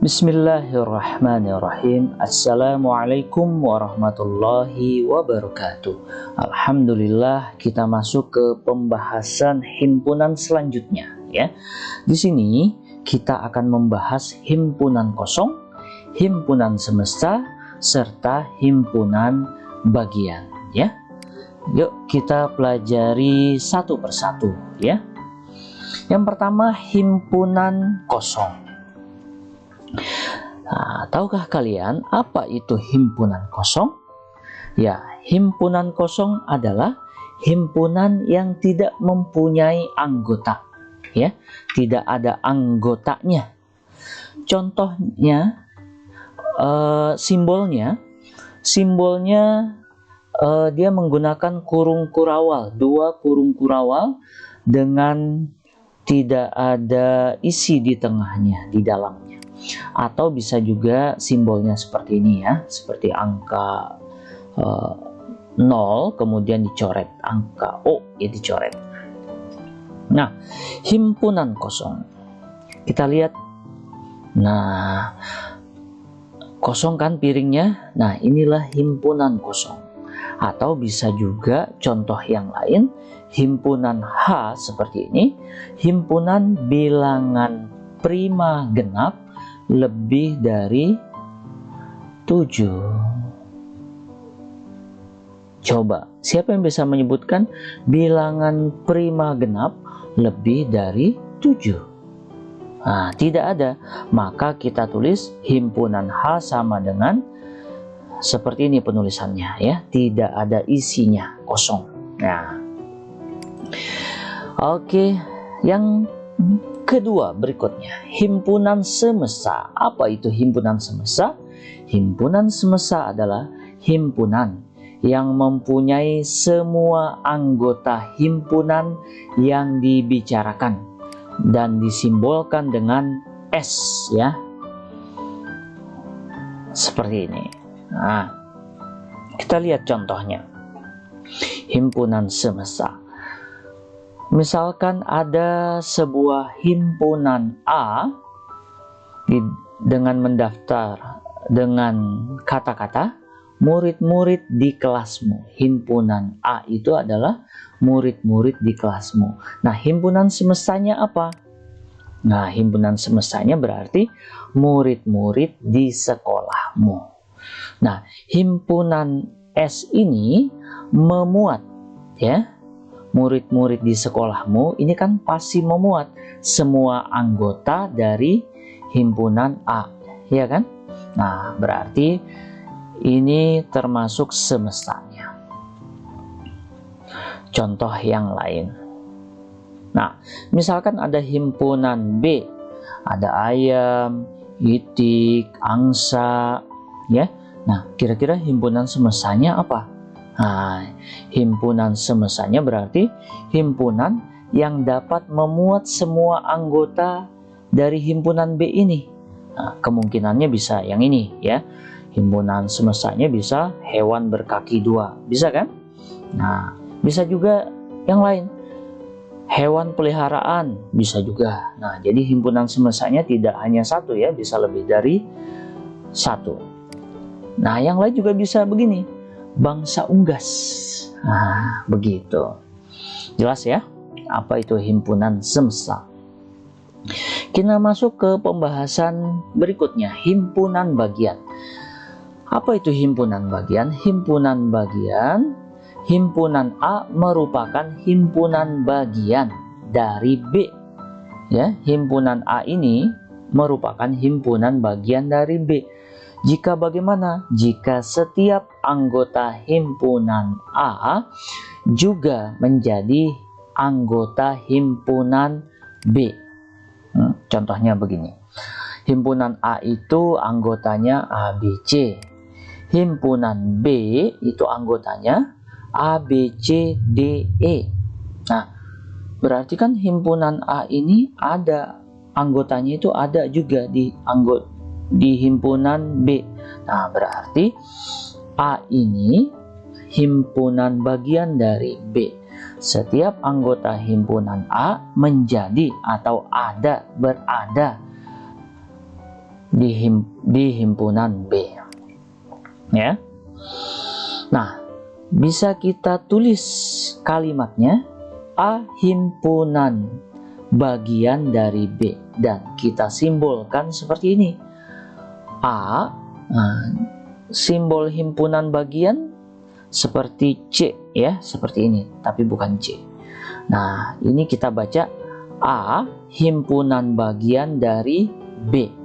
Bismillahirrahmanirrahim. Assalamualaikum warahmatullahi wabarakatuh. Alhamdulillah, kita masuk ke pembahasan himpunan selanjutnya ya. Di sini kita akan membahas himpunan kosong, himpunan semesta, serta himpunan bagian ya. Yuk kita pelajari satu persatu ya. Yang pertama, himpunan kosong. Nah, tahukah kalian apa itu himpunan kosong? Ya, himpunan kosong adalah himpunan yang tidak mempunyai anggota, ya, tidak ada anggotanya. Contohnya, simbolnya dia menggunakan kurung kurawal, dua kurung kurawal dengan tidak ada isi di tengahnya, di dalamnya. Atau bisa juga simbolnya seperti ini ya, seperti angka 0 kemudian dicoret, angka O ya dicoret. Nah, himpunan kosong kita lihat. Nah, kosong kan piringnya. Nah, inilah himpunan kosong. Atau bisa juga contoh yang lain, himpunan H seperti ini, himpunan bilangan prima genap lebih dari 7. Coba, siapa yang bisa menyebutkan bilangan prima genap lebih dari 7? Nah, tidak ada. Maka kita tulis himpunan H sama dengan seperti ini penulisannya ya, tidak ada isinya, kosong. Nah, oke, yang kedua berikutnya, himpunan semesta. Apa itu himpunan semesta? Himpunan semesta adalah himpunan yang mempunyai semua anggota himpunan yang dibicarakan dan disimbolkan dengan S ya. Seperti ini. Nah, kita lihat contohnya. Himpunan semesta. Misalkan ada sebuah himpunan A dengan mendaftar dengan kata-kata murid-murid di kelasmu. Himpunan A itu adalah murid-murid di kelasmu. Nah, himpunan semestanya apa? Nah, himpunan semestanya berarti murid-murid di sekolahmu. Nah, himpunan S ini memuat ya, murid-murid di sekolahmu ini kan pasti memuat semua anggota dari himpunan A, ya kan? Nah, berarti ini termasuk semestanya. Contoh yang lain. Nah, misalkan ada himpunan B, ada ayam, itik, angsa, ya. Nah, kira-kira himpunan semestanya apa? Nah, himpunan semestanya berarti himpunan yang dapat memuat semua anggota dari himpunan B ini. Nah, kemungkinannya bisa yang ini ya. Himpunan semestanya bisa hewan berkaki 2, bisa kan? Nah, bisa juga yang lain. Hewan peliharaan bisa juga. Nah, jadi himpunan semestanya tidak hanya satu ya, bisa lebih dari satu. Nah, yang lain juga bisa begini. Bangsa unggas. Nah, begitu. Jelas ya? Apa itu himpunan semesta? Kita masuk ke pembahasan berikutnya, himpunan bagian. Apa itu himpunan bagian? Himpunan bagian, himpunan A merupakan himpunan bagian dari B. Ya, himpunan A ini merupakan himpunan bagian dari B. Jika bagaimana? Jika setiap anggota himpunan A juga menjadi anggota himpunan B. Contohnya begini. Himpunan A itu anggotanya A, B, C. Himpunan B itu anggotanya A, B, C, D, E. Nah, berarti kan himpunan A ini ada anggotanya, itu ada juga di himpunan B. Nah, berarti A ini himpunan bagian dari B. Setiap anggota himpunan A menjadi atau berada di himpunan B. Ya. Nah, bisa kita tulis kalimatnya A himpunan bagian dari B, dan kita simbolkan seperti ini. A, simbol himpunan bagian seperti C ya, seperti ini, tapi bukan C. Nah, ini kita baca A himpunan bagian dari B.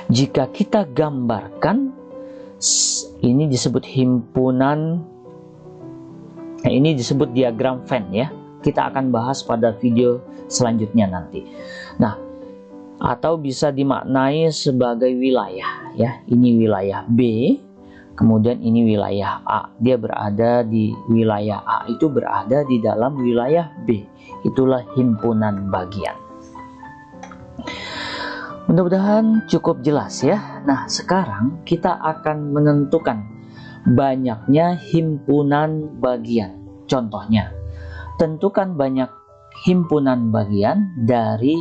Jika kita gambarkan, ini disebut himpunan, ini disebut diagram Venn ya. Kita akan bahas pada video selanjutnya nanti. Nah, atau bisa dimaknai sebagai wilayah ya. Ini wilayah B, kemudian ini wilayah A. Dia berada di wilayah A, itu berada di dalam wilayah B. Itulah himpunan bagian. Mudah-mudahan cukup jelas ya. Nah, sekarang kita akan menentukan banyaknya himpunan bagian. Contohnya, tentukan banyak himpunan bagian dari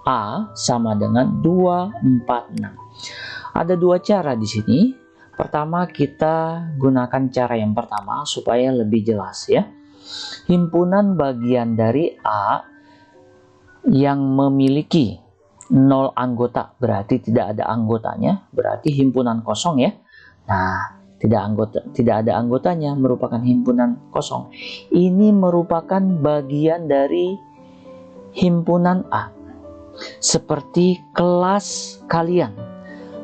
A sama dengan 2, 4, 6. Ada dua cara di sini. Pertama, kita gunakan cara yang pertama supaya lebih jelas ya. Himpunan bagian dari A yang memiliki 0 anggota, berarti tidak ada anggotanya, berarti himpunan kosong ya. Nah, tidak ada anggotanya, merupakan himpunan kosong. Ini merupakan bagian dari himpunan A. Seperti kelas kalian.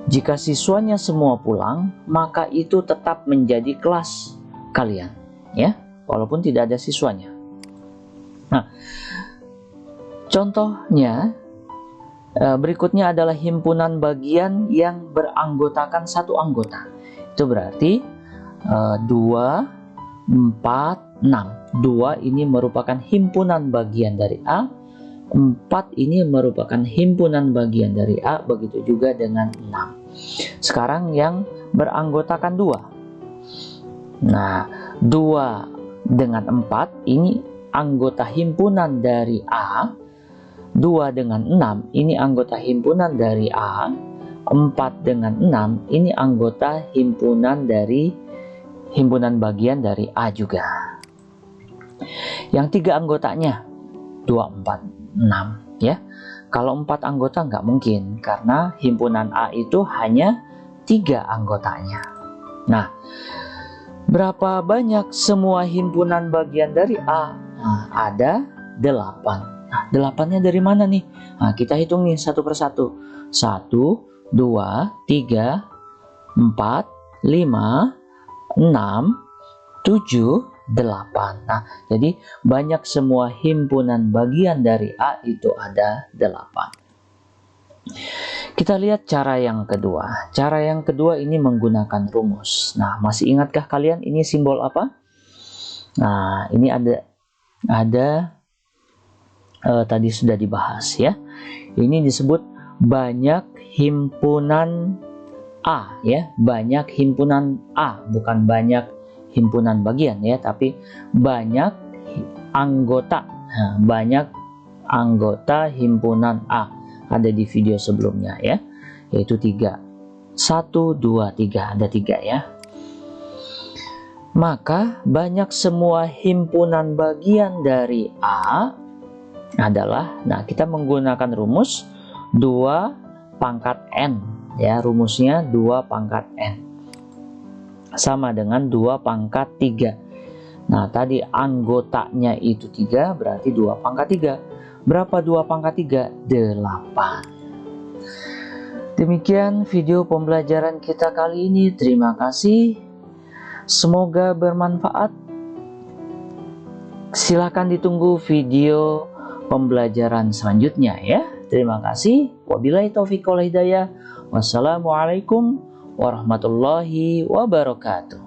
Jika siswanya semua pulang, maka itu tetap menjadi kelas kalian ya, walaupun tidak ada siswanya. Nah, contohnya berikutnya adalah himpunan bagian yang beranggotakan satu anggota. Itu berarti 2, 4, 6. 2 ini merupakan himpunan bagian dari A. 4 ini merupakan himpunan bagian dari A. Begitu juga dengan 6. Sekarang yang beranggotakan 2. Nah, 2 dengan 4 ini anggota himpunan dari A. 2 dengan 6 ini anggota himpunan dari A. 4 dengan 6 ini anggota himpunan bagian dari A juga. Yang 3 anggotanya 2, 4, 6 ya. Kalau 4 anggota nggak mungkin, karena himpunan A itu hanya 3 anggotanya. Nah, berapa banyak semua himpunan bagian dari A? Nah, ada 8. Nah, 8-nya dari mana nih? Nah, kita hitung nih satu persatu. 1, 2, 3, 4, 5, 6, 7, 8. Nah, jadi banyak semua himpunan bagian dari A itu ada 8. Kita lihat cara yang kedua. Cara yang kedua ini menggunakan rumus. Nah, masih ingatkah kalian ini simbol apa? Nah, ini ada tadi sudah dibahas ya. Ini disebut banyak himpunan A ya, banyak himpunan A, bukan banyak himpunan bagian ya, tapi banyak anggota. Nah, banyak anggota himpunan A. Ada di video sebelumnya ya, yaitu 3. 1, 2, 3, ada 3 ya. Maka banyak semua himpunan bagian dari A adalah, nah kita menggunakan rumus 2 pangkat N ya, rumusnya 2 pangkat N sama dengan 2 pangkat 3. Nah, tadi anggotanya itu 3, berarti 2 pangkat 3. Berapa 2 pangkat 3? 8. Demikian video pembelajaran kita kali ini. Terima kasih. Semoga bermanfaat. Silakan ditunggu video pembelajaran selanjutnya ya. Terima kasih. Wabillahi taufiq wal hidayah. Wassalamualaikum warahmatullahi wabarakatuh.